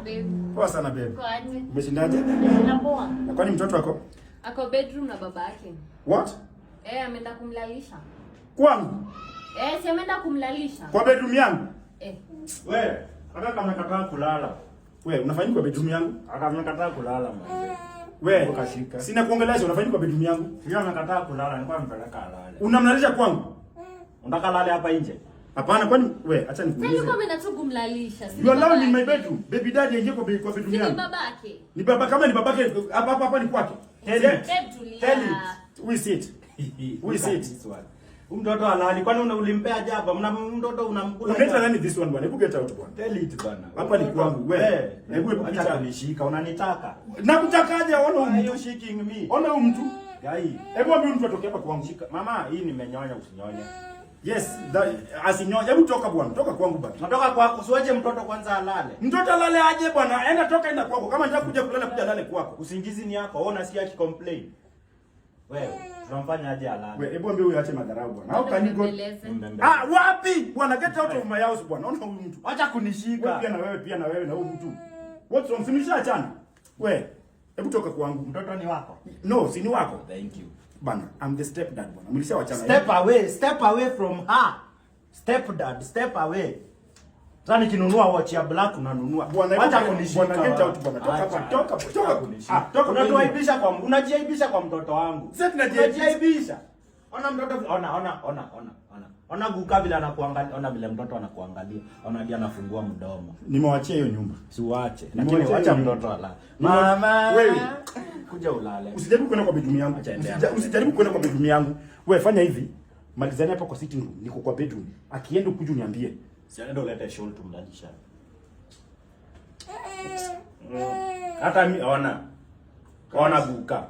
babe. Poa sana babe. Kwaje? Umeshindaje? Na poa. Na kwani mtoto wako? Ako bedroom na baba yake. What? Ameenda kumlalisha. Kwangu? Si ameenda kumlalisha. Kwa bedroom yangu? Wewe, aka kama nakataa kulala. Wewe, unafanya kwa bedroom yangu? Aka nakataa kulala mwanzo. Wewe, ukashika. Sina kuongeleza, unafanya kwa bedroom yangu? Sio nakataa kulala, nilikuwa mpeleka alale. Unamlalisha kwangu? Unataka lale hapa nje? Hapana, kwani wewe acha nikuulize. Sasa nilikuwa ameenda tu kumlalisha. You allow in my bedroom. Baby daddy aingie kwa bedroom yangu. Ni babake. Ni baba, kama ni babake hapa ni kwake. Tell it. We sit. We sit. Mtoto alali, kwani ulimpea jaba? Mtoto unamkula. Unaita nani this one bwana? Hebu get out bwana. Tell it bwana. Hapa ni kwangu wewe. Hebu acha kunishika, unanitaka. Nakutakaje? Ona Why you shaking me? Ona huyu mtu. Gai. Hebu ambie mtu atoke hapa kwangu. Mama, hii nimenyonya usinyonye. Yes, asinyonya. Hebu toka bwana. Toka kwangu bwana. Natoka kwako, usiwache mtoto kwanza alale. Mtoto alale aje bwana? Enda toka, enda kwako. Kama nataka kuja kulala, kuja lale kwako. Usingizi ni yako. Wewe unasikia akicomplain. Wewe, tunamfanya aje alale? Wewe, hebu ambie huyu aache madharau bwana. Au kanigo. Mbembe. Wapi? Bwana get out of my house bwana. Ona huyu mtu. Acha kunishika. Wewe pia na wewe na huyu mtu. What's wrong? Simeshaachana. Wewe, hebu toka kwangu. Mtoto ni wako? No, si ni wako. Thank you. Bana, I'm the stepdad bwana. Mlishawachana. Step away from her. Stepdad, step away. Sasa nikinunua watch ya black unanunua. Acha kunishika. Bwana get out bwana. Toka hapa. Toka kunishika. Toka. Unatuaibisha kwa unajiaibisha kwa mtoto wangu. Sasa tunajiaibisha. Ona mtoto, ona. Ona guka vile anakuangalia, ona vile mtoto anakuangalia. Ona hadi anafungua mdomo. Nimewachia hiyo nyumba. Siuache. Lakini acha mtoto alale. Mama, wewe kuja ulale. Usijaribu kwenda kwa bedroom yangu. Usijaribu kwenda kwa bedroom yangu. Wewe fanya hivi. Malizani hapa kwa sitting room. Niko kwa bedroom. Akienda kuja uniambie. Sienda ulete shawl tumlalisha. Hata mimi ona. Ona guka.